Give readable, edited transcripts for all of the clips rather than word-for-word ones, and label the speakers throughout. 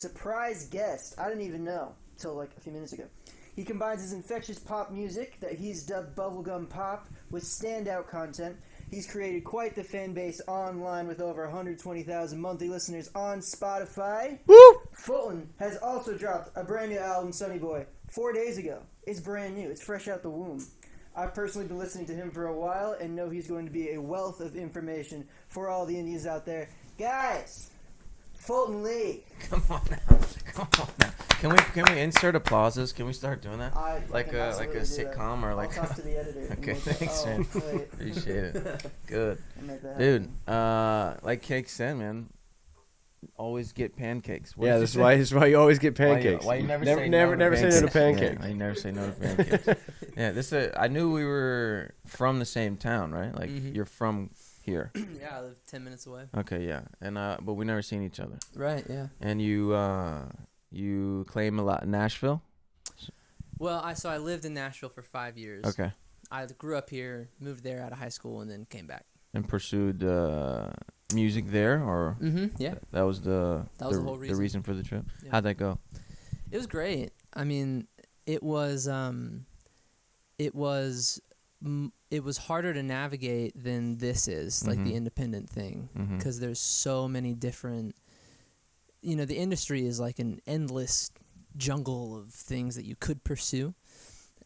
Speaker 1: surprise guest. I didn't even know until like a few minutes ago. He combines his infectious pop music that he's dubbed bubblegum pop with standout content. He's created quite the fan base online with over 120,000 monthly listeners on Spotify.
Speaker 2: Woo!
Speaker 1: Fulton has also dropped a brand new album, Sonny Boy, 4 days ago. It's brand new. It's fresh out the womb. I've personally been listening to him for a while and know he's going to be a wealth of information for all the Indians out there. Guys, Fulton Lee.
Speaker 2: Come on now. Can we insert applauses? Can we start doing that? Like a sitcom or like.
Speaker 1: I'll talk to the editor.
Speaker 2: Okay, thanks, man. Appreciate it. Good,
Speaker 1: dude.
Speaker 2: Like Cake said, man. Always get pancakes.
Speaker 3: That's why you always get pancakes.
Speaker 2: Why you never say
Speaker 3: no to pancakes?
Speaker 2: Yeah, you never say no to pancakes. Yeah, I knew we were from the same town, right? Like you're from here.
Speaker 4: Yeah, I live 10 minutes away.
Speaker 2: Okay, yeah, and but we never seen each other.
Speaker 4: Right. Yeah.
Speaker 2: And you claim a lot in Nashville.
Speaker 4: Well, I lived in Nashville for 5 years.
Speaker 2: Okay.
Speaker 4: I grew up here, moved there out of high school, and then came back.
Speaker 2: And pursued music there, or
Speaker 4: yeah,
Speaker 2: that was the
Speaker 4: whole reason.
Speaker 2: The reason for the trip.
Speaker 4: Yeah.
Speaker 2: How'd that go?
Speaker 4: It was great. I mean, it was harder to navigate than this is, like the independent thing, because there's so many different. The industry is like an endless jungle of things that you could pursue.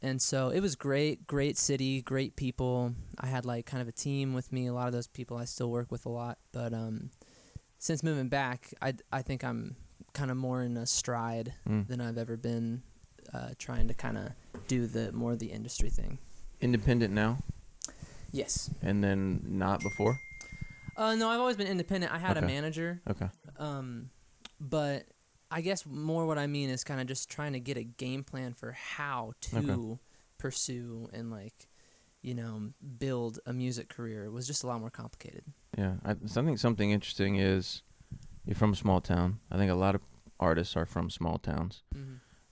Speaker 4: And so it was great city, great people. I had like kind of a team with me. A lot of those people I still work with a lot. But since moving back, I think I'm kind of more in a stride than I've ever been, trying to kind of do the industry thing.
Speaker 2: Independent now?
Speaker 4: Yes.
Speaker 2: And then not before?
Speaker 4: No, I've always been independent. I had a manager.
Speaker 2: Okay.
Speaker 4: But I guess more what I mean is kind of just trying to get a game plan for how to pursue and build a music career. It was just a lot more complicated.
Speaker 2: Yeah, something interesting is you're from a small town. I think a lot of artists are from small towns,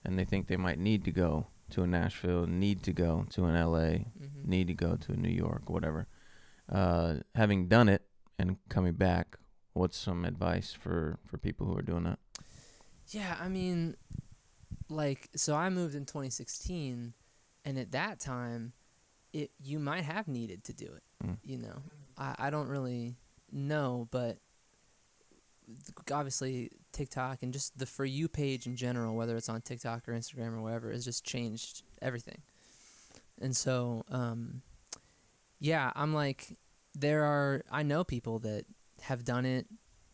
Speaker 2: and they think they might need to go to a Nashville, need to go to an LA, need to go to a New York, whatever. Having done it and coming back, what's some advice for people who are doing that?
Speaker 4: Yeah, I mean, so I moved in 2016, and at that time, you might have needed to do it. I don't really know, but obviously TikTok and just the For You page in general, whether it's on TikTok or Instagram or whatever, has just changed everything. And so, I'm like, I know people that have done it,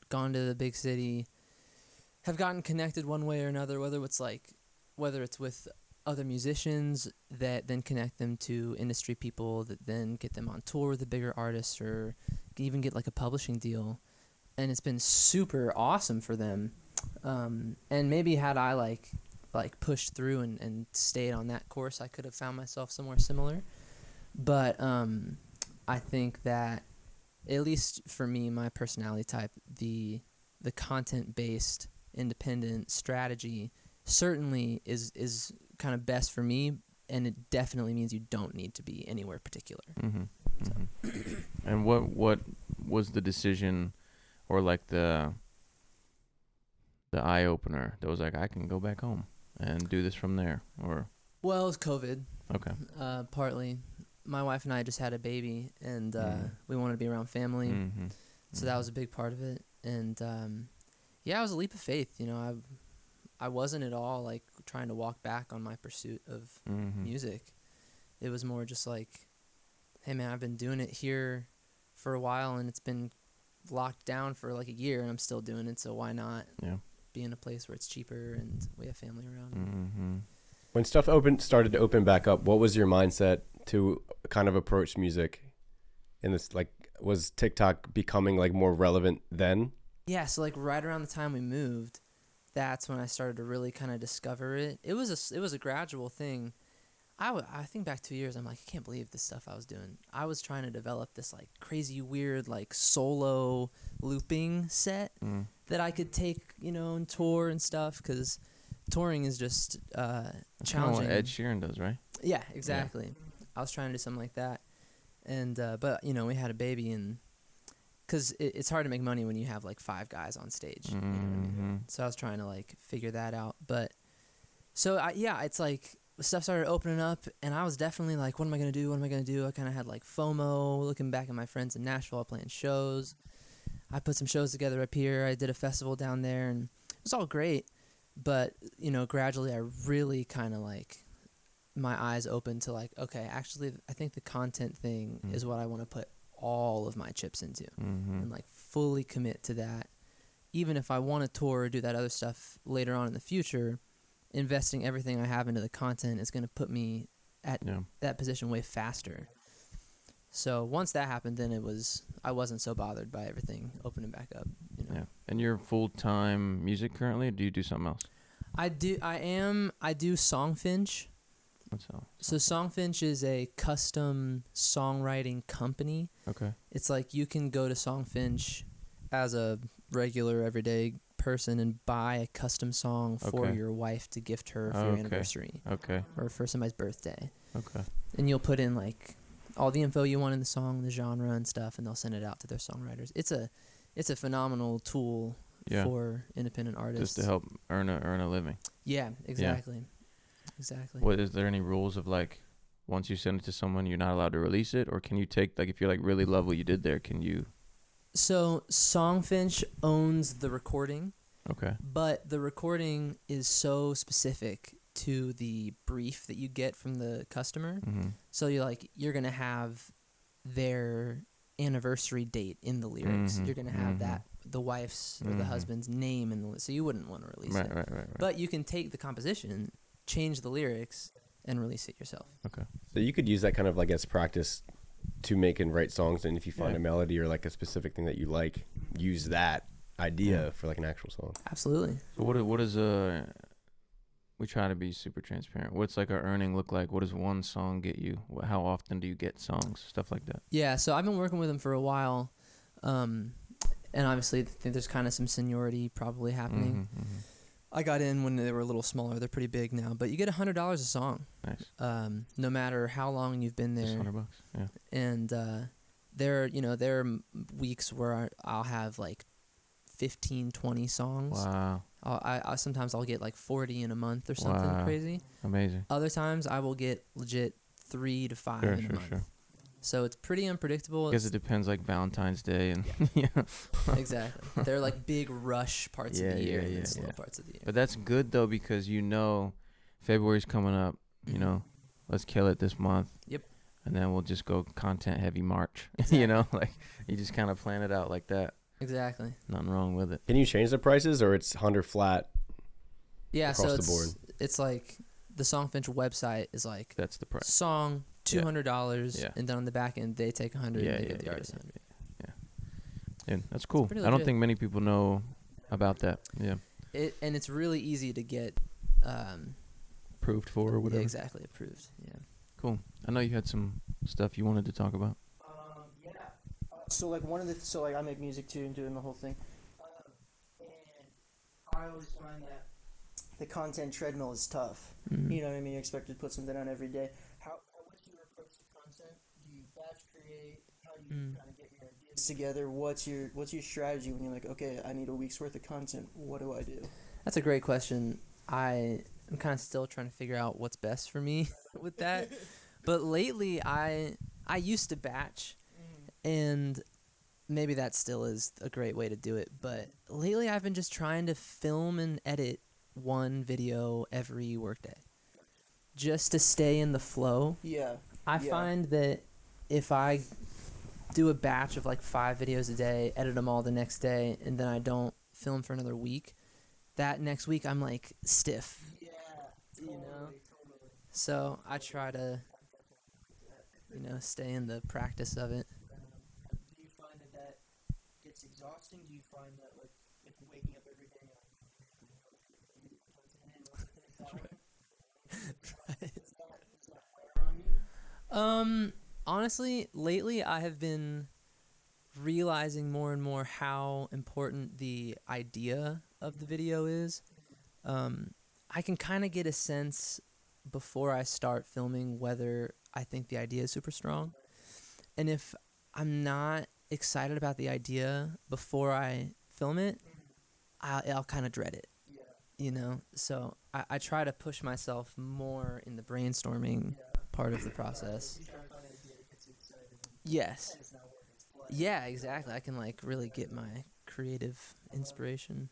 Speaker 4: gone to the big city, have gotten connected one way or another, whether it's with other musicians that then connect them to industry people that then get them on tour with the bigger artists, or even get like a publishing deal. And it's been super awesome for them. And maybe had I like pushed through and stayed on that course, I could have found myself somewhere similar. But I think that, at least for me, my personality type, the content-based independent strategy certainly is kind of best for me, and it definitely means you don't need to be anywhere particular.
Speaker 2: And what was the decision, or like the eye opener that was like, I can go back home and do this from there? Or
Speaker 4: well, it was COVID.
Speaker 2: Okay.
Speaker 4: Partly, my wife and I just had a baby, and we wanted to be around family, so that was a big part of it. And it was a leap of faith. I wasn't at all like trying to walk back on my pursuit of music. It was more just like, hey man, I've been doing it here for a while, and it's been locked down for like a year, and I'm still doing it. So why not be in a place where it's cheaper and we have family around?
Speaker 3: When stuff started to open back up, what was your mindset to kind of approach music in this? Like, was TikTok becoming like more relevant then?
Speaker 4: Yeah, so like right around the time we moved, that's when I started to really kind of discover it. It was a gradual thing. I think back 2 years, I'm like, I can't believe this stuff I was doing. I was trying to develop this like crazy, weird, like solo looping set that I could take, and tour and stuff, because touring is just challenging.
Speaker 2: Kind of what Ed Sheeran does, right?
Speaker 4: Yeah, exactly. Yeah. I was trying to do something like that, and but we had a baby, and because it's hard to make money when you have like 5 guys on stage. You know what I mean? So I was trying to like figure that out. But so it's like stuff started opening up, and I was definitely like, what am I gonna do? What am I gonna do? I kind of had like FOMO, looking back at my friends in Nashville playing shows. I put some shows together up here. I did a festival down there, and it was all great. But you know, gradually, I really kind of like my eyes opened to like, okay, actually, I think the content thing is what I want to put all of my chips into, and like fully commit to that. Even if I want to tour or do that other stuff later on in the future, investing everything I have into the content is going to put me at that position way faster. So once that happened, then I wasn't so bothered by everything opening back up. You know?
Speaker 2: Yeah. And you're full-time music currently, or do you do something else?
Speaker 4: I do Songfinch.
Speaker 2: What's that?
Speaker 4: So Songfinch is a custom songwriting company.
Speaker 2: Okay.
Speaker 4: It's like you can go to Songfinch as a regular everyday person and buy a custom song for your wife to gift her for your anniversary.
Speaker 2: Okay.
Speaker 4: Or for somebody's birthday.
Speaker 2: Okay.
Speaker 4: And you'll put in like all the info you want in the song, the genre and stuff, and they'll send it out to their songwriters. It's a phenomenal tool for independent artists.
Speaker 2: Just to help earn a living.
Speaker 4: Yeah, exactly. Yeah. Exactly.
Speaker 2: What is there any rules of like once you send it to someone you're not allowed to release it, or can you take like if you like really love what you did there, can you?
Speaker 4: So Songfinch owns the recording.
Speaker 2: Okay.
Speaker 4: But the recording is so specific to the brief that you get from the customer. So you're gonna have their anniversary date in the lyrics. You're gonna have that the wife's or the husband's name in the so you wouldn't want to release it.
Speaker 2: Right.
Speaker 4: But you can take the composition, change the lyrics, and release it yourself.
Speaker 3: Okay. So you could use that kind of like as practice to make and write songs, and if you find a melody or like a specific thing that you like, use that idea for like an actual song.
Speaker 4: Absolutely.
Speaker 2: So what is we try to be super transparent. What's like our earning look like? What does one song get you? How often do you get songs? Stuff like that.
Speaker 4: Yeah, so I've been working with them for a while, and obviously I think there's kind of some seniority probably happening. I got in when they were a little smaller. They're pretty big now, but you get $100 a song.
Speaker 2: Nice.
Speaker 4: No matter how long you've been there.
Speaker 2: Just $100. Yeah.
Speaker 4: And there are weeks where I'll have like 15, 20 songs.
Speaker 2: Wow.
Speaker 4: I sometimes I'll get like 40 in a month or something crazy.
Speaker 2: Amazing.
Speaker 4: Other times I will get legit 3 to 5 in a month. Sure. So it's pretty unpredictable.
Speaker 2: Because it depends, like Valentine's Day and
Speaker 4: Exactly. They're like big rush parts of the year and then slow parts of the year.
Speaker 2: But that's good though, because February's coming up. Let's kill it this month.
Speaker 4: Yep.
Speaker 2: And then we'll just go content heavy March.
Speaker 4: Exactly.
Speaker 2: Like you just kind of plan it out like that.
Speaker 4: Exactly.
Speaker 2: Nothing wrong with it.
Speaker 3: Can you change the prices, or it's 100 flat?
Speaker 4: Yeah,
Speaker 3: across
Speaker 4: so
Speaker 3: the board.
Speaker 4: It's like the Songfinch website is like
Speaker 2: that's the price.
Speaker 4: Song $200, and then on the back end they take 100 and they give the artist 100.
Speaker 2: Yeah, that's cool. I don't think many people know about that. Yeah.
Speaker 4: And it's really easy to get
Speaker 2: approved for or whatever.
Speaker 4: Yeah, exactly, approved. Yeah.
Speaker 2: Cool. I know you had some stuff you wanted to talk about.
Speaker 1: So like I make music too and doing the whole thing. And I always find that the content treadmill is tough. You know what I mean? You're expected to put something on every day. What's your approach to content? Do you batch create? How do you kind of get your ideas together? What's your strategy when you're like, okay, I need a week's worth of content. What do I do?
Speaker 4: That's a great question. I'm kind of still trying to figure out what's best for me with that. But lately, I used to batch, and maybe that still is a great way to do it. But lately, I've been just trying to film and edit one video every workday, just to stay in the flow.
Speaker 1: Yeah.
Speaker 4: I find that if I do a batch of like 5 videos a day, edit them all the next day, and then I don't film for another week, that next week I'm like stiff.
Speaker 1: Yeah.
Speaker 4: Totally. So I try to, stay in the practice of it.
Speaker 1: Do you find that gets exhausting? Do you find that like if waking up every day
Speaker 4: Honestly, lately I have been realizing more and more how important the idea of the video is. I can kind of get a sense before I start filming whether I think the idea is super strong. And if I'm not excited about the idea before I film it, I'll kind of dread it. You know, so I try to push myself more in the brainstorming part of the process. Yes. Yeah, exactly. I can like really get my creative inspiration.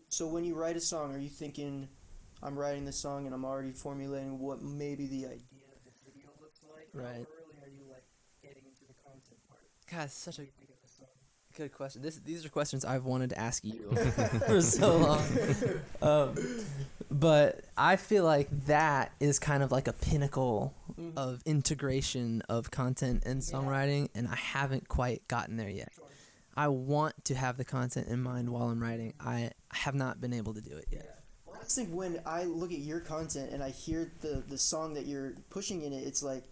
Speaker 1: So when you write a song, are you thinking, I'm writing this song and I'm already formulating what maybe the idea of the video looks like?
Speaker 4: Right.
Speaker 1: How early are you like getting into the content part?
Speaker 4: God, it's such a good question. These are questions I've wanted to ask you for so long. But I feel like that is kind of like a pinnacle of integration of content and songwriting, and I haven't quite gotten there yet. I want to have the content in mind while I'm writing. I have not been able to do it yet.
Speaker 1: Well, I just think when I look at your content and I hear the song that you're pushing in it, it's like,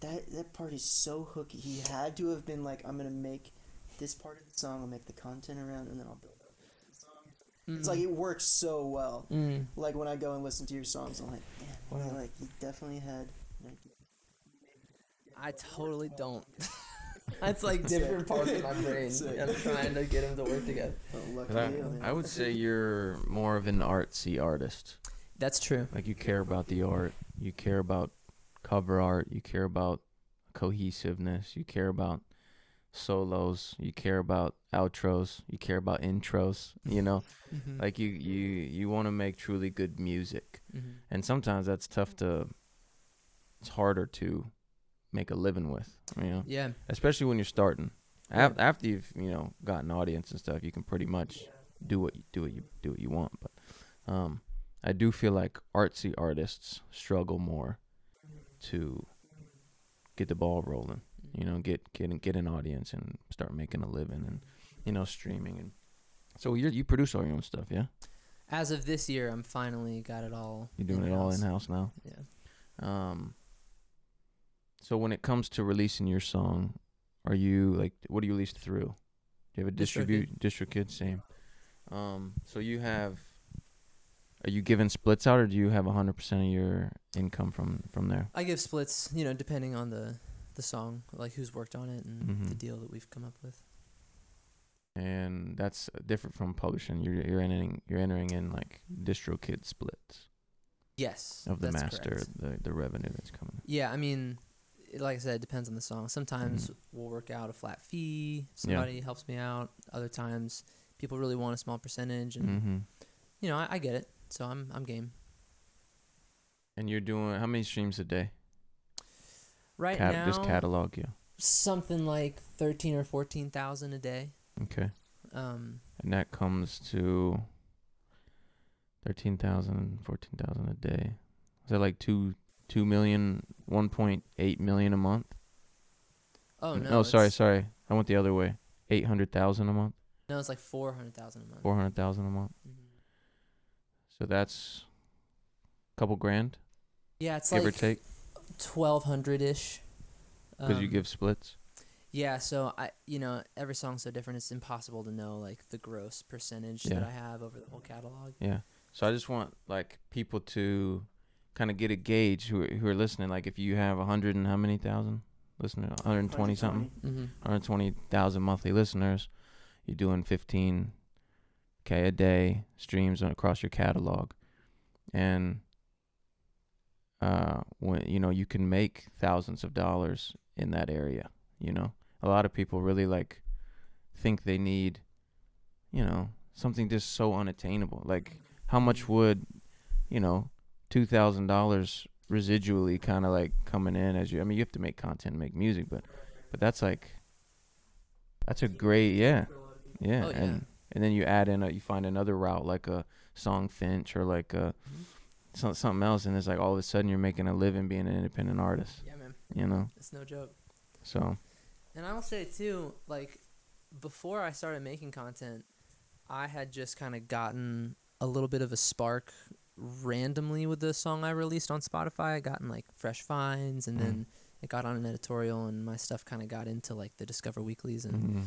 Speaker 1: that part is so hooky. He had to have been like, I'm going to make this part of the song, I'll make the content around, and then I'll build up the song. It's like it works so well. Like when I go and listen to your songs, I'm like, man, like you definitely had an idea.
Speaker 4: I totally don't. That's like different parts of my brain. I'm trying to get them to work together.
Speaker 1: Oh, lucky you, man.
Speaker 2: I would say you're more of an artsy artist.
Speaker 4: That's true.
Speaker 2: Like you care about the art, you care about cover art, you care about cohesiveness, you care about solos, you care about outros, you care about intros, you know. Like you want to make truly good music. And sometimes that's tough it's harder to make a living with, you know.
Speaker 4: Yeah.
Speaker 2: Especially when you're starting. After you've, you know, got an audience and stuff, you can pretty much do what you want, but I do feel like artsy artists struggle more to get the ball rolling. You know, get an audience and start making a living and, you know, streaming. And so you produce all your own stuff, yeah?
Speaker 4: As of this year, I'm finally got it all.
Speaker 2: You're doing it all in-house now?
Speaker 4: Yeah.
Speaker 2: So when it comes to releasing your song, are you, like, what do you release through? Do you have a DistroKid? Same. So are you giving splits out, or do you have 100% of your income from there?
Speaker 4: I give splits, you know, depending on the song, like who's worked on it and the deal that we've come up with.
Speaker 2: And that's different from publishing. You're entering in like DistroKid splits.
Speaker 4: Yes.
Speaker 2: Of the
Speaker 4: that's
Speaker 2: master,
Speaker 4: correct.
Speaker 2: the revenue that's coming.
Speaker 4: Yeah, I mean, like I said, it depends on the song. Sometimes we'll work out a flat fee. Somebody helps me out. Other times, people really want a small percentage, and you know, I get it. So I'm game.
Speaker 2: And you're doing how many streams a day?
Speaker 4: Right now,
Speaker 2: just catalog, yeah.
Speaker 4: Something like 13 or 14,000 a day.
Speaker 2: Okay. And that comes to 13,000, 14,000 a day. Is that like 2 million, 1.8 million a month?
Speaker 4: Oh no.
Speaker 2: No, sorry. I went the other way. 800,000 a month.
Speaker 4: No, it's like 400,000 a month.
Speaker 2: 400,000 a month. So that's a couple grand.
Speaker 4: Yeah, it's
Speaker 2: give
Speaker 4: like
Speaker 2: or take
Speaker 4: 1,200-ish.
Speaker 2: Because you give splits.
Speaker 4: Yeah, so every song's so different. It's impossible to know like the gross percentage that I have over the whole catalog.
Speaker 2: Yeah. So I just want like people to kind of get a gauge who are listening. Like if you have 100 and how many thousand listeners? 120 something. 120,000 monthly listeners. You're doing 15K a day streams across your catalog, and when you can make thousands of dollars in that area. You know, a lot of people really like think they need, something just so unattainable. Like how much would, $2,000 residually kind of like coming in as you have to make content and make music, but that's a great, yeah.
Speaker 4: Oh, yeah.
Speaker 2: And then you add in you find another route like a Song Finch or like something else, and it's like all of a sudden you're making a living being an independent artist.
Speaker 4: Yeah, man. It's no joke.
Speaker 2: So.
Speaker 4: And I will say too, like before I started making content, I had just kind of gotten a little bit of a spark randomly with the song I released on Spotify. I gotten like fresh finds, and then it got on an editorial, and my stuff kind of got into like the Discover Weeklies, and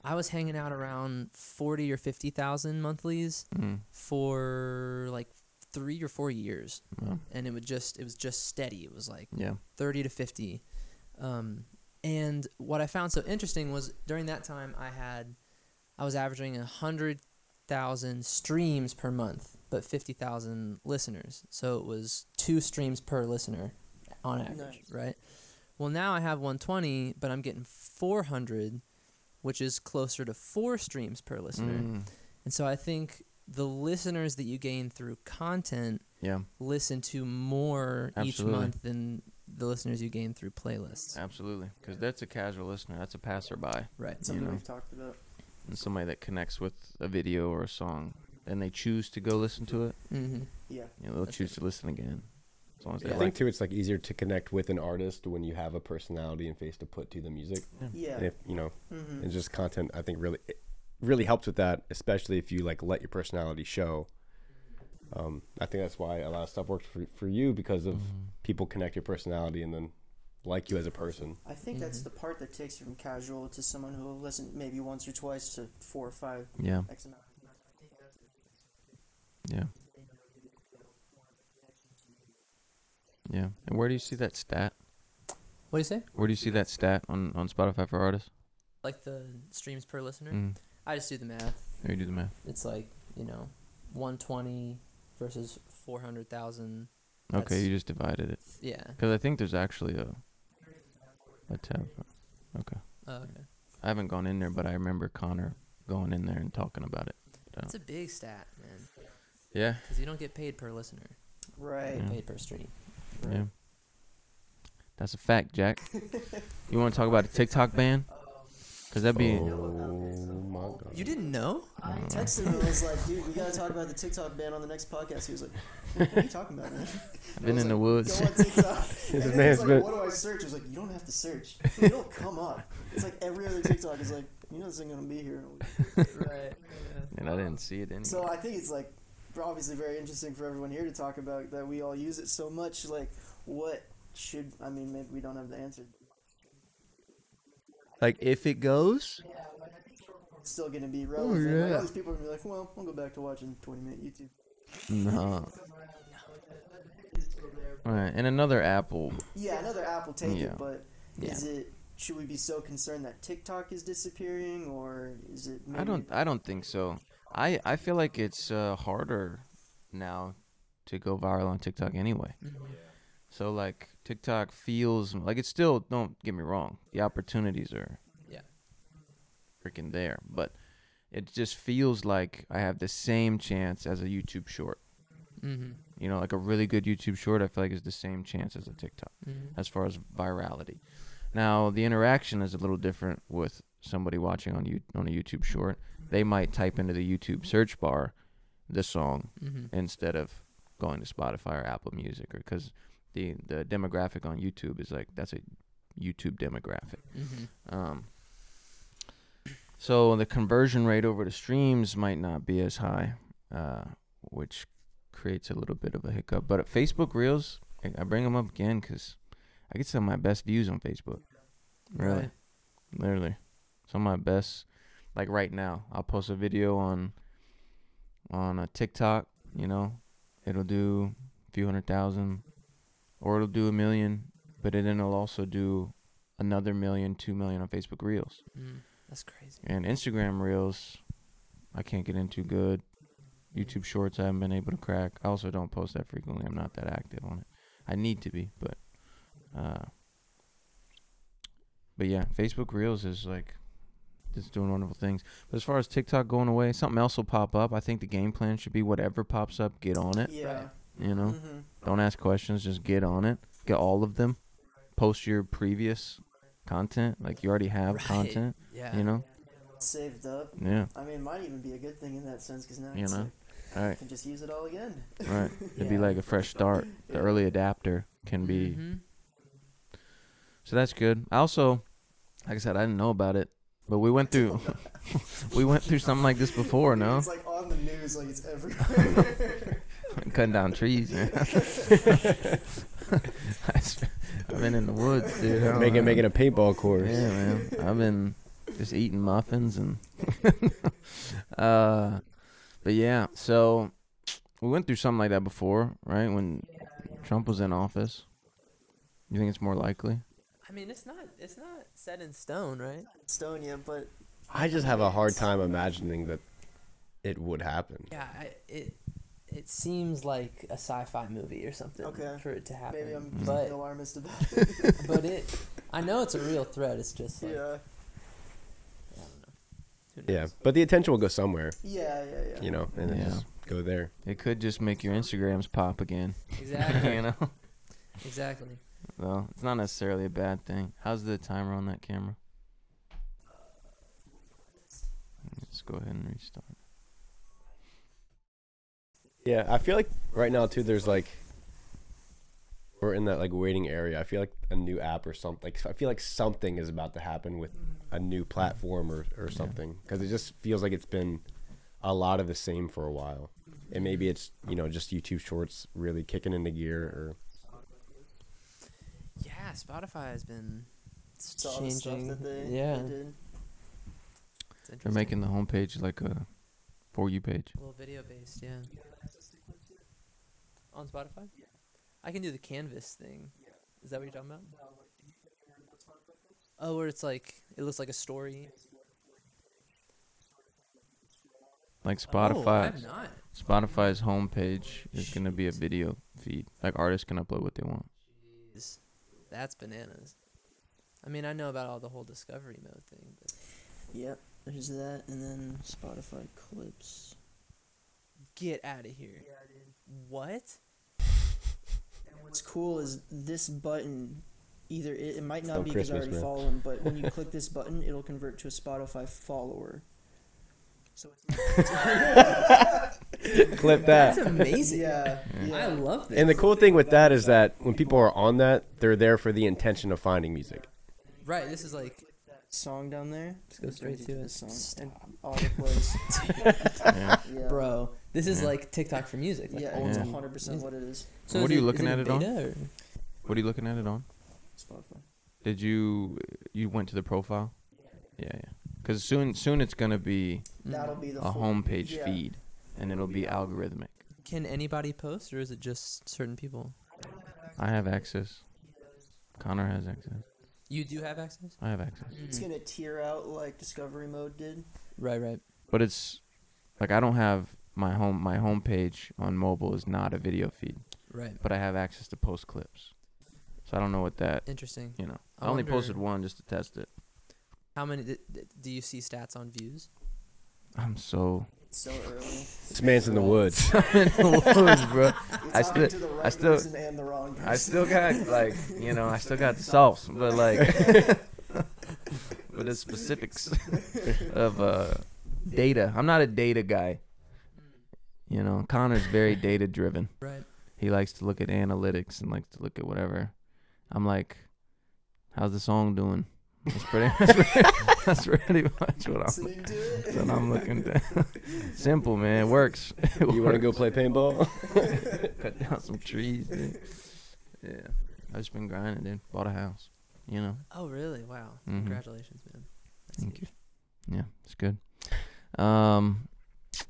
Speaker 4: I was hanging out around 40 or 50,000 monthlies for like 3 or 4 years, and it was just steady. It was like 30 to 50, And what I found so interesting was during that time I was averaging 100,000 streams per month, but 50,000 listeners. So it was 2 streams per listener on average,
Speaker 1: Nice.
Speaker 4: right? Well, now I have 120, but I'm getting 400, which is closer to 4 streams per listener. And so I think the listeners that you gain through content listen to more each month than the listeners you gain through playlists.
Speaker 2: Absolutely, because that's a casual listener. That's a passerby.
Speaker 4: Right.
Speaker 1: Something
Speaker 2: know.
Speaker 1: we've talked about.
Speaker 2: And somebody that connects with a video or a song, and they choose to go listen to it.
Speaker 4: Mm-hmm.
Speaker 1: Yeah.
Speaker 2: They'll choose to listen again, as long as they
Speaker 3: I
Speaker 2: like
Speaker 3: think too, it's like easier to connect with an artist when you have a personality and face to put to the music.
Speaker 1: Yeah.
Speaker 3: And if
Speaker 1: Mm-hmm.
Speaker 3: and just content, I think really helps with that, especially if you like let your personality show. I think that's why a lot of stuff works for you, because of people connect your personality and then like you as a person.
Speaker 1: I think that's the part that takes you from casual to someone who will listen maybe once or twice to 4 or 5
Speaker 2: Yeah.
Speaker 1: X amount.
Speaker 2: Yeah. Yeah. And where do you see that stat?
Speaker 4: What do you say?
Speaker 2: Where do you see that stat on Spotify for artists?
Speaker 4: Like the streams per listener?
Speaker 2: Mm.
Speaker 4: I just do the math.
Speaker 2: There you do the math.
Speaker 4: It's like, 120 versus 400,000.
Speaker 2: Okay, you just divided it.
Speaker 4: Yeah.
Speaker 2: Because I think there's actually a tab. Okay.
Speaker 4: Oh, okay.
Speaker 2: I haven't gone in there, but I remember Connor going in there and talking about it.
Speaker 4: That's a big stat, man.
Speaker 2: Yeah.
Speaker 4: Because you don't get paid per listener.
Speaker 1: Right.
Speaker 4: You
Speaker 2: Yeah.
Speaker 4: get paid per stream.
Speaker 2: Yeah. That's a fact, Jack. You want to talk about a TikTok ban? Because that'd be...
Speaker 3: Oh my god.
Speaker 4: You didn't know?
Speaker 1: I texted him and was like, dude, we gotta talk about the TikTok ban on the next podcast. He was like, what are you talking about, man?
Speaker 2: I've been
Speaker 1: I was
Speaker 2: in the
Speaker 1: like,
Speaker 2: woods.
Speaker 1: Go on TikTok. And then
Speaker 3: man's
Speaker 1: he's
Speaker 3: been-
Speaker 1: like, what do I search? I was like, you don't have to search. You don't come up. It's like every other TikTok is like, this isn't gonna be here.
Speaker 4: Right.
Speaker 2: And I didn't see it anyway.
Speaker 1: So I think it's like obviously very interesting for everyone here to talk about that we all use it so much. Like, what should, maybe we don't have the answer.
Speaker 2: Like, if it goes...
Speaker 1: It's still gonna be relevant. Like,
Speaker 2: yeah.
Speaker 1: all these people are gonna be like, well, I'll go back to watching 20-minute YouTube.
Speaker 2: No. All right, and another Apple.
Speaker 1: Yeah, another app will take
Speaker 2: Yeah.
Speaker 1: it, but is it? Should we be so concerned that TikTok is disappearing, or is it? Maybe
Speaker 2: I don't think so. I feel like it's harder now to go viral on TikTok anyway. So like TikTok feels like it's still, don't get me wrong, the opportunities are freaking there, but it just feels like I have the same chance as a YouTube short.
Speaker 4: Mm-hmm.
Speaker 2: Like a really good YouTube short, I feel like is the same chance as a TikTok
Speaker 4: Mm-hmm.
Speaker 2: as far as virality. Now, the interaction is a little different with somebody watching on a YouTube short. They might type into the YouTube search bar the song
Speaker 4: Mm-hmm.
Speaker 2: instead of going to Spotify or Apple Music, or because the demographic on YouTube is like, that's a YouTube demographic.
Speaker 4: Mm-hmm.
Speaker 2: So the conversion rate over to streams might not be as high, which creates a little bit of a hiccup. But at Facebook Reels, I bring them up again because I get some of my best views on Facebook. Really,
Speaker 4: Right.
Speaker 2: literally, some of my best. Like right now, I'll post a video on a TikTok. It'll do a few 100,000, or it'll do 1 million, but then it'll also do another 1 million, 2 million on Facebook Reels.
Speaker 4: That's crazy.
Speaker 2: And Instagram Reels, I can't get into good. YouTube Shorts, I haven't been able to crack. I also don't post that frequently. I'm not that active on it. I need to be, but yeah, Facebook Reels is like, it's doing wonderful things. But as far as TikTok going away, something else will pop up. I think the game plan should be whatever pops up, get on it.
Speaker 1: Yeah.
Speaker 2: Mm-hmm. Don't ask questions, just get on it. Get all of them. Post your previous content, like you already have content.
Speaker 4: Yeah.
Speaker 1: Saved up.
Speaker 2: Yeah.
Speaker 1: It might even be a good thing in that sense because now
Speaker 2: All right.
Speaker 1: you can just use it all again.
Speaker 2: Right. It'd be
Speaker 4: Yeah.
Speaker 2: like a fresh start. The early adapter can be.
Speaker 4: Mm-hmm.
Speaker 2: So that's good. I also, like I said, I didn't know about it, but we went through something like this before, no?
Speaker 1: It's like on the news, like it's everywhere.
Speaker 2: Cutting down trees, man. I've been in the woods, dude. I don't know.
Speaker 3: Making a paintball course.
Speaker 2: Yeah, man. I've been just eating muffins and but yeah, so we went through something like that before, right? When Trump was in office. You think it's more likely?
Speaker 4: I mean, it's not set in stone, right?
Speaker 1: Estonia, but
Speaker 3: I just have a hard time imagining that it would happen.
Speaker 4: Yeah, it seems like a sci-fi movie or something
Speaker 1: Okay.
Speaker 4: for it to happen.
Speaker 1: maybe I'm
Speaker 2: Mm.
Speaker 1: being
Speaker 4: But
Speaker 1: alarmist about it.
Speaker 4: but I know it's a real threat. It's just like,
Speaker 1: Yeah.
Speaker 4: I don't know. Who
Speaker 3: Yeah,
Speaker 4: knows?
Speaker 3: but the attention will go somewhere,
Speaker 1: Yeah.
Speaker 3: you know, and then
Speaker 2: Yeah.
Speaker 3: just go there.
Speaker 2: It could just make your Instagrams pop again.
Speaker 4: Exactly.
Speaker 2: You know.
Speaker 4: Exactly.
Speaker 2: Well, it's not necessarily a bad thing. How's the timer on that camera? Let's go ahead and restart.
Speaker 3: Yeah, I feel like right now too. There's like we're in that like waiting area. I feel like a new app or something. Like, I feel like something is about to happen with a new platform or something, because it just feels like it's been a lot of the same for a while. And maybe it's, you know, just YouTube Shorts really kicking into gear. Or
Speaker 4: Yeah, Spotify has been
Speaker 1: It's all the stuff
Speaker 4: changing.
Speaker 1: that they
Speaker 4: Yeah,
Speaker 1: did.
Speaker 4: it's
Speaker 2: They're
Speaker 4: interesting.
Speaker 2: making the homepage like a For You page.
Speaker 4: A little video based, yeah. On Spotify? Yeah. I can do the canvas thing. Is that what you're talking about? Oh, where it's like, it looks like a story.
Speaker 2: Like
Speaker 4: Oh, I
Speaker 2: Spotify.
Speaker 4: have not.
Speaker 2: Spotify's homepage is gonna be a video feed. Like artists can upload what they want.
Speaker 4: Jeez. That's bananas. I mean, I know about all the whole discovery mode thing, but
Speaker 1: Yep. There's that, and then Spotify clips.
Speaker 4: get out of here. What?
Speaker 1: What's cool is this button. Either it might not
Speaker 3: Oh,
Speaker 1: be because I
Speaker 3: Christmas,
Speaker 1: already
Speaker 3: man.
Speaker 1: follow him, but when you click this button, it'll convert to a Spotify follower. So
Speaker 3: clip
Speaker 4: That's
Speaker 3: that.
Speaker 4: amazing.
Speaker 1: yeah,
Speaker 2: Yeah.
Speaker 1: yeah.
Speaker 4: I love this.
Speaker 3: And the cool thing with that is that when people are on that, they're there for the intention of finding music.
Speaker 4: Right, this is like,
Speaker 1: Song down there.
Speaker 4: Let's go straight to it.
Speaker 1: This song and all the plays.
Speaker 2: Yeah.
Speaker 1: Yeah.
Speaker 4: bro, this is
Speaker 2: Yeah.
Speaker 4: like TikTok for music. Like
Speaker 1: Yeah,
Speaker 4: old
Speaker 1: it's
Speaker 2: Yeah.
Speaker 4: school
Speaker 1: 100%
Speaker 4: music.
Speaker 1: what it is.
Speaker 4: So
Speaker 2: What
Speaker 4: is
Speaker 2: are you
Speaker 4: is
Speaker 2: looking
Speaker 4: in
Speaker 2: at it on?
Speaker 4: beta, or?
Speaker 2: What are you looking at it on?
Speaker 1: Spotify.
Speaker 2: Did you went to the profile? Yeah. Because soon it's gonna be
Speaker 1: That'll be the
Speaker 2: a
Speaker 1: full-
Speaker 2: homepage
Speaker 1: yeah.
Speaker 2: feed, and it'll be algorithmic.
Speaker 4: Can anybody post, or is it just certain people?
Speaker 2: I have access. Connor has access.
Speaker 4: You do have access?
Speaker 2: I have access.
Speaker 1: It's gonna tier out like Discovery Mode did.
Speaker 4: Right.
Speaker 2: But it's like I don't have my homepage on mobile is not a video feed,
Speaker 4: Right.
Speaker 2: but I have access to post clips. So I don't know what that,
Speaker 4: Interesting.
Speaker 2: you know.
Speaker 4: I
Speaker 2: I only
Speaker 4: wonder-
Speaker 2: posted one just to test it.
Speaker 4: How many do you see stats on views?
Speaker 2: I'm so
Speaker 1: It's so early.
Speaker 3: This man's in the woods.
Speaker 2: in the woods, bro.
Speaker 1: It's
Speaker 2: I
Speaker 1: talking
Speaker 2: still-
Speaker 1: to the right
Speaker 2: I still-
Speaker 1: person and the wrong person.
Speaker 2: I still got like, you know, I still got the sauce, but like but the specifics of data. I'm not a data guy. You know, Connor's very data driven.
Speaker 4: Right.
Speaker 2: He likes to look at analytics and likes to look at whatever. I'm like, how's the song doing? That's pretty much what
Speaker 1: Listening to it.
Speaker 2: what I'm looking at. Simple, man. It works.
Speaker 3: You want to go play paintball?
Speaker 2: Cut down some trees, dude. Yeah. I've just been grinding, dude. Bought a house. You know.
Speaker 4: Oh, really? Wow.
Speaker 2: Mhm.
Speaker 4: Congratulations, man. That's
Speaker 2: Thank
Speaker 4: huge.
Speaker 2: Yeah, it's good.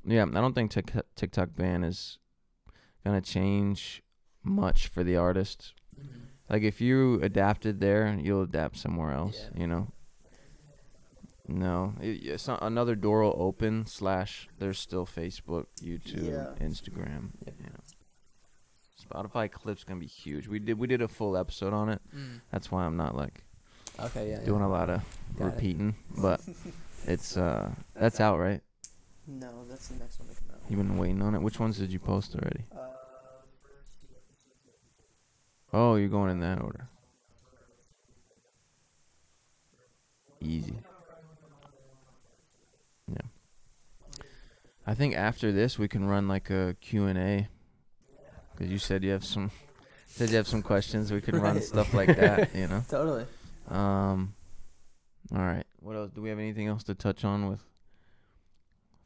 Speaker 2: Yeah, I don't think TikTok ban is gonna change much for the artist.
Speaker 4: Mhm.
Speaker 2: Like if you adapted there, you'll adapt somewhere else.
Speaker 4: Yeah.
Speaker 2: You know. No, it's not, another door will open. / there's still Facebook, YouTube,
Speaker 1: Yeah.
Speaker 2: Instagram.
Speaker 4: Yep.
Speaker 2: You know. Spotify clips gonna be huge. We did a full episode on it.
Speaker 4: Mm.
Speaker 2: That's why I'm not like
Speaker 4: Okay, yeah.
Speaker 2: doing a lot of
Speaker 4: Got it.
Speaker 2: repeating. But it's that's out, right?
Speaker 1: No, that's the next one to come out.
Speaker 2: You've been waiting on it. Which ones did you post already?
Speaker 1: Uh,
Speaker 2: Oh, you're going in that order. Easy. Yeah. I think after this we can run like a Q&A, because you said you have some questions. We can run
Speaker 4: Right.
Speaker 2: stuff like that, you know.
Speaker 4: Totally.
Speaker 2: All right. What else? Do we have anything else to touch on with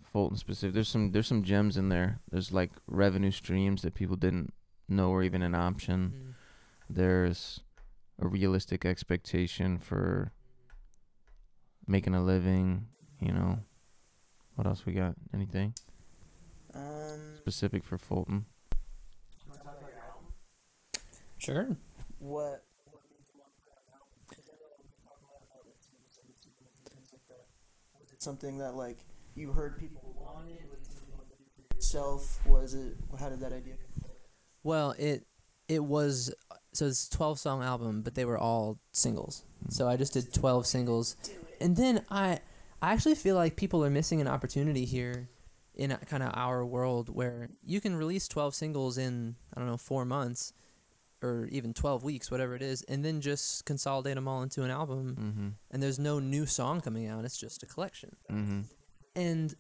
Speaker 2: Fulton specific? There's some gems in there. There's like revenue streams that people didn't know were even an option.
Speaker 4: Mm.
Speaker 2: There's a realistic expectation for making a living, you know. What else we got? Anything specific for Fulton?
Speaker 4: Sure.
Speaker 1: what? something that like you heard people wanted? Was it something you wanted to do for yourself? Was it? How did that idea come?
Speaker 4: Well, it was, so it's a 12-song album, but they were all singles. So I just did 12 singles. And then I actually feel like people are missing an opportunity here in kind of our world where you can release 12 singles in, I don't know, 4 months or even 12 weeks, whatever it is, and then just consolidate them all into an album. And there's no new song coming out. It's just a collection. And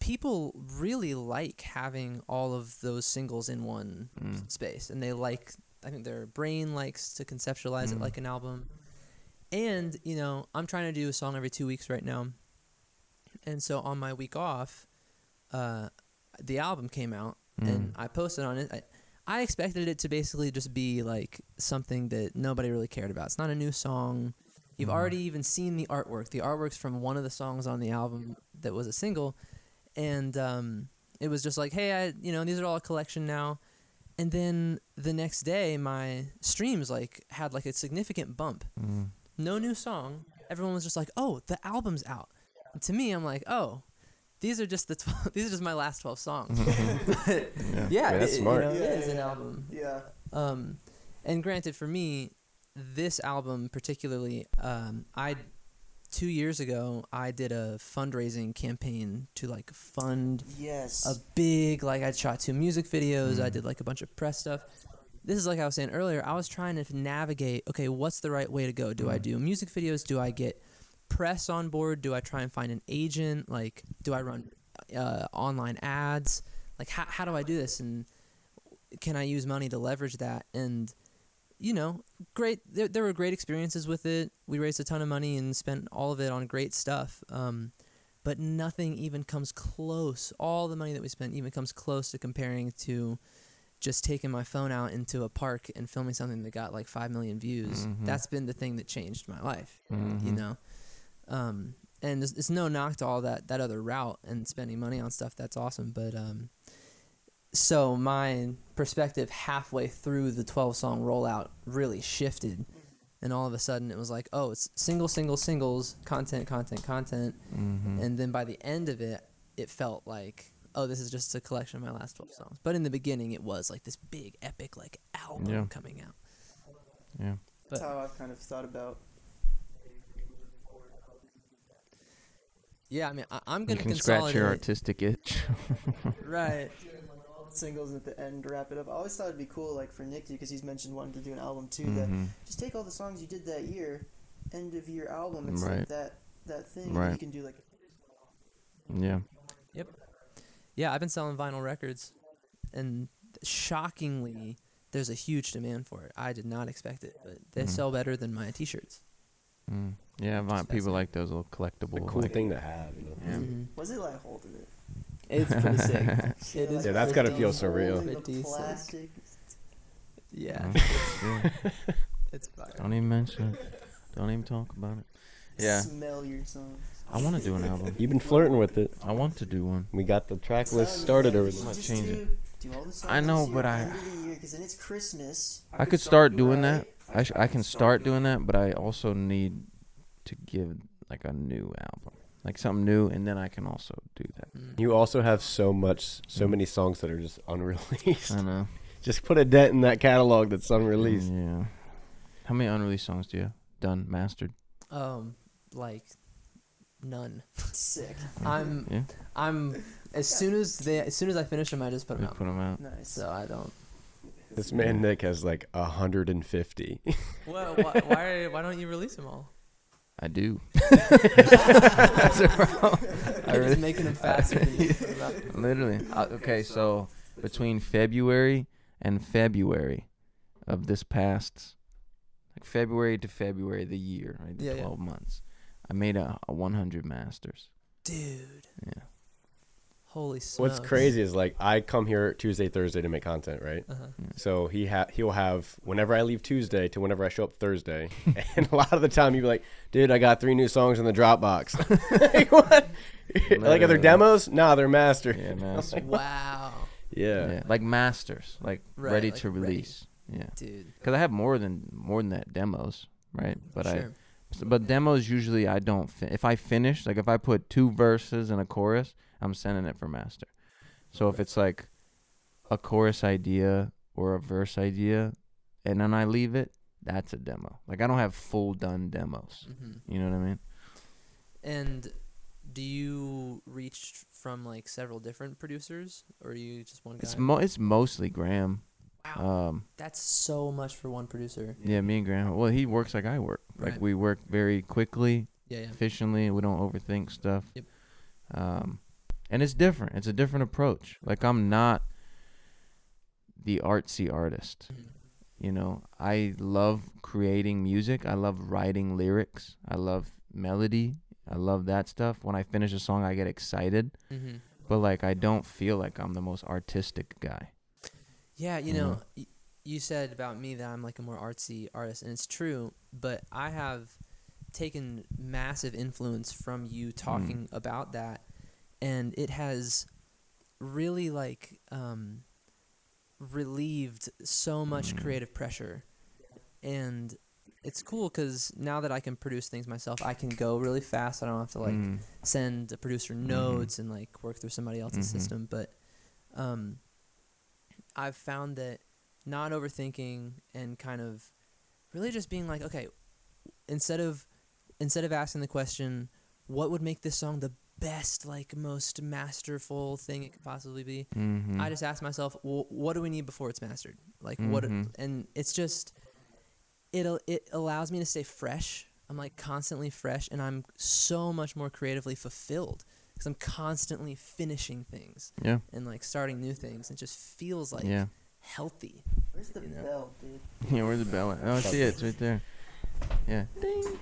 Speaker 4: people really like having all of those singles in one space. And they like, I think their brain likes to conceptualize it like an album. And, you know, I'm trying to do a song every 2 weeks right now. And so on my week off, the album came out and I posted on it. I expected it to basically just be like something that nobody really cared about. It's not a new song. You've already even seen the artwork. The artwork's from one of the songs on the album that was a single. And it was just like, hey, these are all a collection now. And then the next day, my streams had like a significant bump. No new song. Everyone was just like, oh, the album's out. And to me, I'm like, oh, these are just these are just my last 12 songs. But yeah,
Speaker 3: that's smart.
Speaker 4: it is an album.
Speaker 1: Yeah.
Speaker 4: And granted, for me, this album particularly, 2 years ago, I did a fundraising campaign to like fund a big, like I shot 2 music videos. I did like a bunch of press stuff. This is like I was saying earlier, I was trying to navigate, okay, what's the right way to go? Do I do music videos? Do I get press on board? Do I try and find an agent? Like, do I run online ads? Like, how do I do this? And can I use money to leverage that? And, you know, great. There were great experiences with it. We raised a ton of money and spent all of it on great stuff. But nothing even comes close. All the money that we spent even comes close to comparing to just taking my phone out into a park and filming something that got like 5 million views. That's been the thing that changed my life, you know? And it's no knock to all that other route and spending money on stuff. That's awesome. But, so my perspective halfway through the 12-song rollout really shifted. And all of a sudden it was like, oh, it's singles, content. And then by the end of it, it felt like, oh, this is just a collection of my last 12 songs. But in the beginning, it was like this big, epic, like album coming out.
Speaker 2: Yeah.
Speaker 1: That's how I've kind of thought about.
Speaker 4: Yeah, I mean, I'm going to
Speaker 2: consolidate. You can scratch your artistic itch.
Speaker 1: Right. Singles at the end, wrap it up. I always thought it'd be cool, like for Nick, because he's mentioned wanting to do an album too. That just take all the songs you did that year, end of year album. It's like that thing that you can do like.
Speaker 2: Yeah.
Speaker 4: Yep. Yeah, I've been selling vinyl records, and shockingly, there's a huge demand for it. I did not expect it, but they sell better than my T-shirts.
Speaker 2: Yeah, people like those little collectible.
Speaker 3: It's a cool thing to have. You know?
Speaker 2: Yeah.
Speaker 1: Was it like holding it?
Speaker 4: It's pretty sick. It is.
Speaker 3: Yeah, that's gotta feel surreal.
Speaker 1: The plastic.
Speaker 4: Yeah.
Speaker 2: Yeah.
Speaker 4: It's fire.
Speaker 2: Don't even mention it. Don't even talk about it. Yeah.
Speaker 1: Smell your songs.
Speaker 2: I want to do an album.
Speaker 3: You've been flirting with it.
Speaker 2: I want to do one.
Speaker 3: We got the track list started over
Speaker 2: I'm
Speaker 3: there.
Speaker 2: not changing.
Speaker 1: Do all the songs
Speaker 2: I know,
Speaker 1: this
Speaker 2: but
Speaker 1: year, end of the year, 'cause then it's Christmas.
Speaker 2: I could start doing that. I can start doing that, but I also need to give like a new album, like something new, and then I can also do that.
Speaker 3: You also have so many songs that are just unreleased.
Speaker 2: I know.
Speaker 3: Just put a dent in that catalog that's unreleased.
Speaker 2: Yeah. How many unreleased songs do you have? Done, mastered?
Speaker 4: Like none.
Speaker 1: Sick.
Speaker 4: I'm as soon as I finish them, I just put them out.
Speaker 2: Put them out.
Speaker 1: Nice.
Speaker 4: So I don't.
Speaker 3: This man Nick has like 150.
Speaker 4: Well, why don't you release them all?
Speaker 2: I do.
Speaker 4: That's a problem. I'm just making them faster than you put them out.
Speaker 2: Literally. Okay, so between February and February of this past, like February to February of the year, right? The 12 months. I made a 100 masters.
Speaker 4: Dude.
Speaker 2: Yeah.
Speaker 4: Holy smokes.
Speaker 3: What's crazy is like I come here Tuesday, Thursday to make content, right? So he'll have whenever I leave Tuesday to whenever I show up Thursday, and a lot of the time he'll be like, "Dude, I got 3 new songs in the Dropbox." Like what? Like are they demos? Nah, they're mastered.
Speaker 2: Yeah, master.
Speaker 3: Like,
Speaker 4: wow.
Speaker 3: yeah,
Speaker 2: like masters, like ready
Speaker 4: like
Speaker 2: to release.
Speaker 4: ready.
Speaker 2: Yeah,
Speaker 4: Dude.
Speaker 2: because I have more than that demos, right? But
Speaker 4: Sure.
Speaker 2: But demos usually I don't. If I finish, like if I put 2 verses and a chorus, I'm sending it for master. So if it's like a chorus idea or a verse idea, and then I leave it, that's a demo. Like I don't have full done demos. You know what I mean?
Speaker 4: And do you reach from like several different producers, or are you just one guy?
Speaker 2: It's mostly Graham.
Speaker 4: Wow. That's so much for one producer.
Speaker 2: Yeah, me and Graham. Well, he works like I work.
Speaker 4: Right.
Speaker 2: Like we work very quickly,
Speaker 4: Yeah.
Speaker 2: efficiently. We don't overthink stuff.
Speaker 4: Yep.
Speaker 2: And it's different. It's a different approach. Like I'm not the artsy artist. You know, I love creating music. I love writing lyrics. I love melody. I love that stuff. When I finish a song, I get excited. But like, I don't feel like I'm the most artistic guy.
Speaker 4: Yeah, you know, you said about me that I'm like a more artsy artist, and it's true. But I have taken massive influence from you talking about that, and it has really like relieved so much creative pressure. And it's cool because now that I can produce things myself, I can go really fast. I don't have to like send a producer notes and like work through somebody else's system. But I've found that not overthinking and kind of really just being like, okay, instead of asking the question, what would make this song the best, like most masterful thing it could possibly be, I just ask myself, well, what do we need before it's mastered? Like what? And it's just it allows me to stay fresh. I'm like constantly fresh, and I'm so much more creatively fulfilled because I'm constantly finishing things.
Speaker 2: Yeah.
Speaker 4: And like starting new things. It just feels like healthy.
Speaker 1: Where's the bell, dude?
Speaker 2: Yeah, where's the bell at? Oh, I see it. It's right there. Yeah. Ding.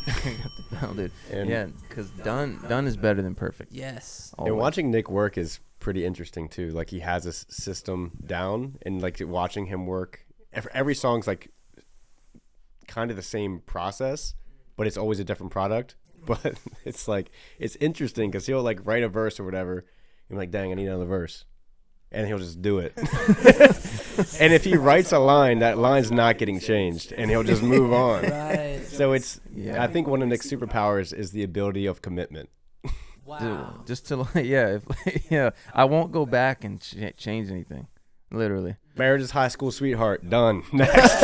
Speaker 2: I got the bell, dude.
Speaker 3: And
Speaker 2: yeah, because done is better than perfect.
Speaker 4: Yes.
Speaker 3: And watching Nick work is pretty interesting too. Like he has this system down, and like watching him work, every song's like kind of the same process, but it's always a different product. But it's like it's interesting because he'll like write a verse or whatever. I'm like, dang, I need another verse, and he'll just do it. And if he writes a line, that line's not getting changed, and he'll just move on.
Speaker 4: Right.
Speaker 3: So it's I think one of Nick's superpowers is the ability of commitment.
Speaker 4: Wow.
Speaker 2: Just to like, I won't go back and change anything. Literally.
Speaker 3: Marriage is high school sweetheart. Done. Next.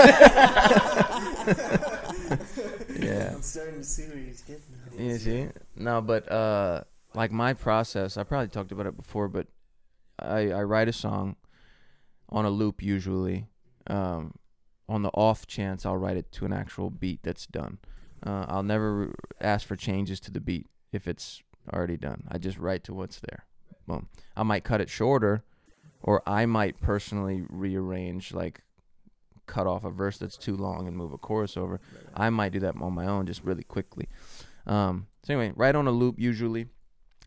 Speaker 2: Yeah.
Speaker 1: I'm starting to see where he's getting at.
Speaker 2: You see? No, but like my process, I probably talked about it before, but I write a song on a loop usually. On the off chance, I'll write it to an actual beat that's done. I'll never ask for changes to the beat if it's already done. I just write to what's there. Boom. I might cut it shorter, or I might personally rearrange, like cut off a verse that's too long and move a chorus over. I might do that on my own just really quickly. So anyway, write on a loop usually.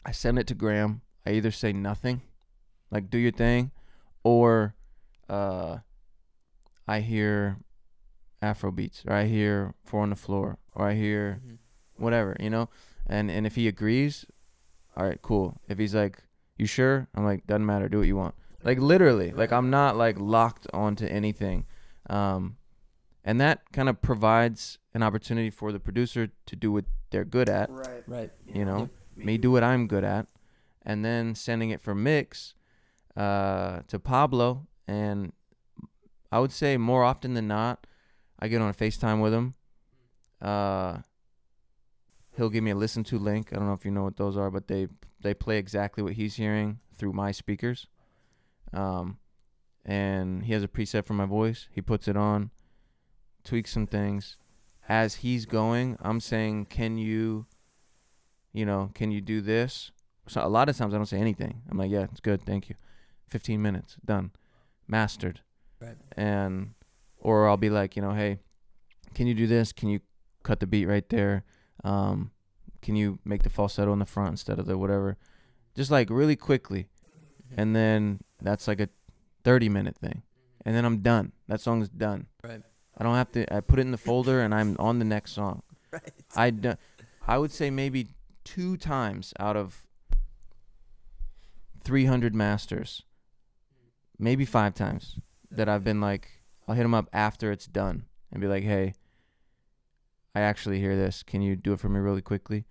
Speaker 2: I send it to Graham. I either say nothing, like do your thing, or I hear Afro beats, or I hear Four on the Floor, or I hear whatever, you know? And if he agrees, all right, cool. If he's like, you sure? I'm like, doesn't matter, do what you want. Like literally, like I'm not like locked onto anything. And that kind of provides an opportunity for the producer to do what they're good at.
Speaker 4: Right.
Speaker 2: You know, me do what I'm good at, and then sending it for mix to Pablo. And I would say more often than not, I get on a FaceTime with him. He'll give me a listen to link. I don't know if you know what those are, but they play exactly what he's hearing through my speakers. And he has a preset for my voice. He puts it on, tweaks some things. As he's going, I'm saying, can you do this? So a lot of times I don't say anything. I'm like, yeah, it's good, thank you. 15 minutes, done, mastered.
Speaker 4: Right.
Speaker 2: Or I'll be like, hey, can you do this? Can you cut the beat right there? Can you make the falsetto in the front instead of the whatever? Just like really quickly. And then that's like a 30-minute thing. And then I'm done. That song is done.
Speaker 4: Right.
Speaker 2: I don't have to, I put it in the folder and I'm on the next song.
Speaker 4: Right.
Speaker 2: I would say maybe 2 times out of 300 masters, maybe 5 times that I've been like, I'll hit them up after it's done and be like, hey, I actually hear this. Can you do it for me really quickly?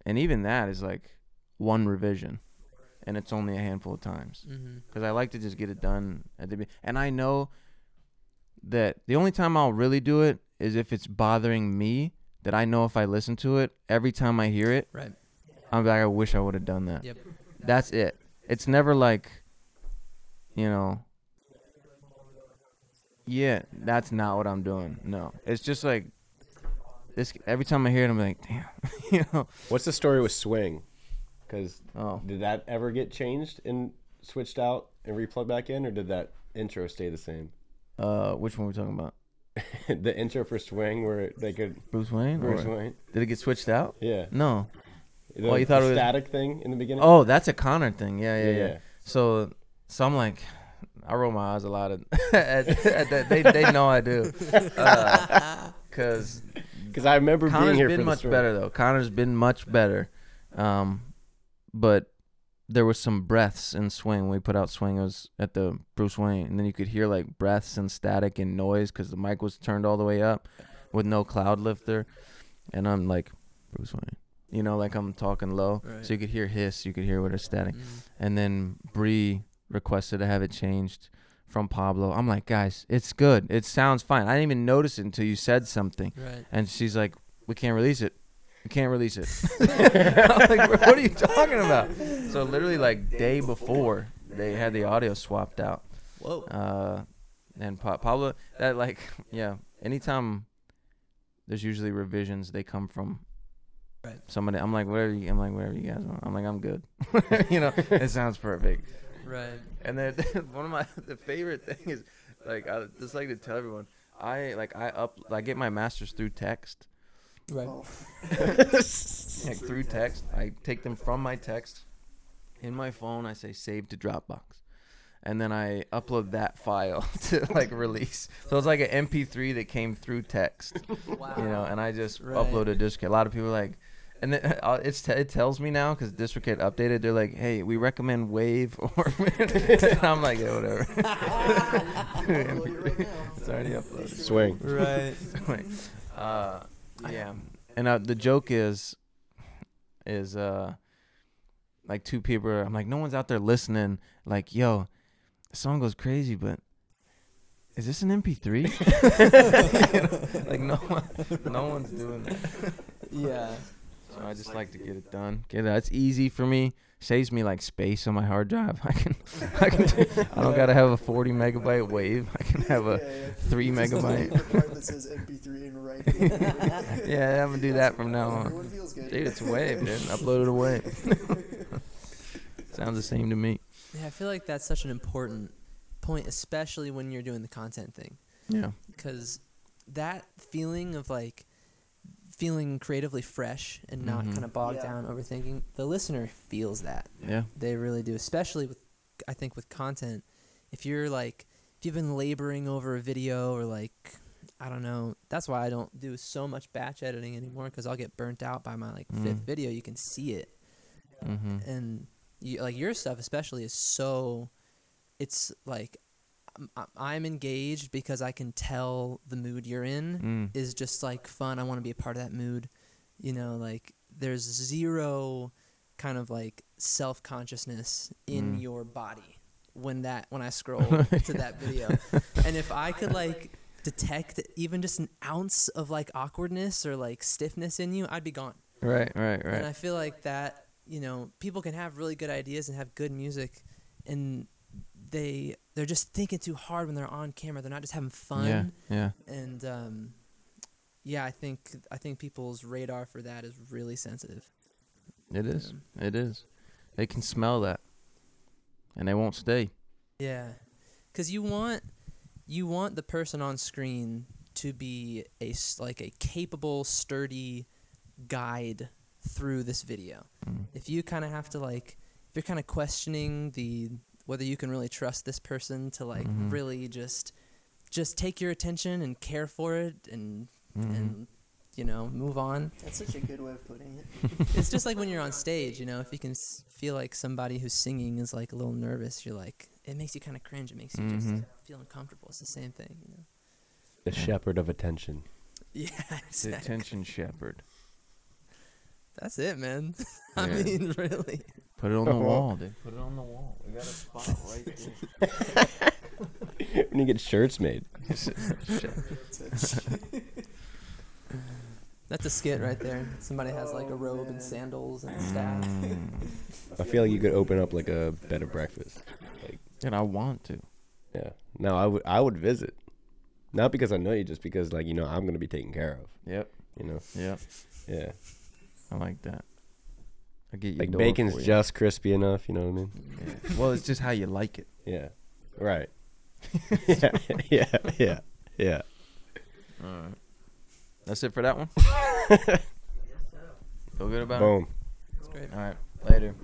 Speaker 2: And even that is like one revision, and it's only a handful of times. Because I like to just get it done at the beginning. And I know that the only time I'll really do it is if it's bothering me, that I know if I listen to it, every time I hear it,
Speaker 4: Right.
Speaker 2: I'm like, I wish I would have done that.
Speaker 4: Yep.
Speaker 2: That's it. It's never like, you know, yeah, that's not what I'm doing. No. It's just like, this. Every time I hear it, I'm like, damn. You know?
Speaker 3: What's the story with Swing? Because
Speaker 2: Oh.
Speaker 3: did that ever get changed and switched out and replugged back in, or did that intro stay the same?
Speaker 2: Which one are we talking about?
Speaker 3: The intro for Swing, where they could
Speaker 2: Bruce Wayne?
Speaker 3: Bruce
Speaker 2: Or-
Speaker 3: Wayne.
Speaker 2: Did it get switched out?
Speaker 3: Yeah.
Speaker 2: No.
Speaker 3: The,
Speaker 2: Oh, you thought
Speaker 3: the
Speaker 2: it was-
Speaker 3: static thing in the beginning?
Speaker 2: Oh, that's a Connor thing. Yeah. So I'm like, I roll my eyes a lot at that. They know I do. Because
Speaker 3: I remember
Speaker 2: Connor's
Speaker 3: being here
Speaker 2: been
Speaker 3: for
Speaker 2: much
Speaker 3: the story.
Speaker 2: better though. Connor's been much better. But there was some breaths in Swing. When we put out Swing, it was at the Bruce Wayne, and then you could hear like breaths and static and noise because the mic was turned all the way up with no cloud lifter, and I'm like, Bruce Wayne, you know, like I'm talking low,
Speaker 4: Right.
Speaker 2: so you could hear hiss, you could hear what is static, and then Bree requested to have it changed from Pablo. I'm like, guys, it's good, it sounds fine. I didn't even notice it until you said something,
Speaker 4: Right.
Speaker 2: and she's like, we can't release it. We can't release it. I'm like, what are you talking about? So literally like day before, they had the audio swapped out.
Speaker 4: Whoa.
Speaker 2: And Pablo, that like, yeah, anytime there's usually revisions, they come from
Speaker 4: Right.
Speaker 2: somebody. I'm like, whatever you guys want. I'm like, I'm good. You know, it sounds perfect.
Speaker 4: Right.
Speaker 2: And then one of the favorite thing is, like, I just like to tell everyone, I get my masters through text.
Speaker 4: Right.
Speaker 1: Oh.
Speaker 2: Like through text. I take them from my text in my phone. I say save to Dropbox, and then I upload that file to like release. So it's like an MP3 that came through text.
Speaker 4: Wow.
Speaker 2: You know, and I just
Speaker 4: Right.
Speaker 2: upload a DistroKid. A lot of people are like, and then it tells me now because DistroKid updated. They're like, hey, we recommend Wave or. And I'm like, yeah, whatever.
Speaker 1: Upload it right now.
Speaker 2: It's already uploaded.
Speaker 3: Swing.
Speaker 4: Right.
Speaker 2: Yeah, and the joke is like two people I'm like, no one's out there listening, like, yo, the song goes crazy, but is this an MP3? You know, like no one's doing that.
Speaker 4: Yeah.
Speaker 2: So I just like to get it done. It's easy for me. Saves me like space on my hard drive. I don't gotta have a 40 megabyte Wave. I can have a 3 megabyte.
Speaker 1: The part that says MP3 in right.
Speaker 2: Yeah, I'm gonna do that from now on.
Speaker 1: Everyone feels good.
Speaker 2: Dude, it's Wave, dude. Upload it away. Sounds the same to me.
Speaker 4: Yeah, I feel like that's such an important point, especially when you're doing the content thing,
Speaker 2: Yeah.
Speaker 4: because that feeling of like feeling creatively fresh and not
Speaker 2: Mhm.
Speaker 4: kind of bogged
Speaker 1: Yeah.
Speaker 4: down overthinking, the listener feels that.
Speaker 2: Yeah.
Speaker 4: They really do, especially with, I think, with content. If you're like, if you've been laboring over a video or like, I don't know, that's why I don't do so much batch editing anymore, because I'll get burnt out by my like fifth video. You can see it.
Speaker 2: Mm-hmm.
Speaker 4: And you, like your stuff especially is so, it's like I'm engaged because I can tell the mood you're in is just like fun. I want to be a part of that mood, you know, like there's zero kind of like self-consciousness in your body when I scroll to that video. And if I could like detect even just an ounce of like awkwardness or like stiffness in you, I'd be gone.
Speaker 2: Right.
Speaker 4: And I feel like that, you know, people can have really good ideas and have good music, and they're just thinking too hard when they're on camera. They're not just having fun.
Speaker 2: Yeah.
Speaker 4: And yeah, I think people's radar for that is really sensitive.
Speaker 2: It is. It is. They can smell that, and they won't stay.
Speaker 4: Yeah, because you want the person on screen to be a capable, sturdy guide through this video. If you kind of have to like, if you're kind of questioning whether you can really trust this person to like really just take your attention and care for it and you know, move on.
Speaker 1: That's such a good way of putting it.
Speaker 4: It's just like when you're on stage, you know, if you can feel like somebody who's singing is like a little nervous, you're like, it makes you kind of cringe. It makes you just feel uncomfortable. It's the same thing, you know.
Speaker 3: The shepherd of attention.
Speaker 4: Yeah,
Speaker 2: The
Speaker 4: exactly.
Speaker 2: attention shepherd.
Speaker 4: That's it, man. I
Speaker 2: Yeah.
Speaker 4: mean, really.
Speaker 2: Put it on the wall, dude. Put it on the wall. We got a spot right there.
Speaker 3: When you get shirts made.
Speaker 4: That's a skit right there. Somebody has like a robe and sandals and a staff.
Speaker 3: I feel like you could open up like a bed and breakfast.
Speaker 2: And I want to.
Speaker 3: Yeah. No, I would visit. Not because I know you, just because like, you know, I'm gonna be taken care of.
Speaker 2: Yep.
Speaker 3: You know?
Speaker 2: Yep.
Speaker 3: Yeah.
Speaker 2: I like that. I get you.
Speaker 3: Like bacon's just crispy enough, you know what I mean?
Speaker 2: Yeah. Well, it's just how you like it.
Speaker 3: Yeah. Right. Yeah.
Speaker 2: All right. That's it for that one. Feel good about it?
Speaker 3: Boom.
Speaker 4: It's great.
Speaker 2: All right. Later.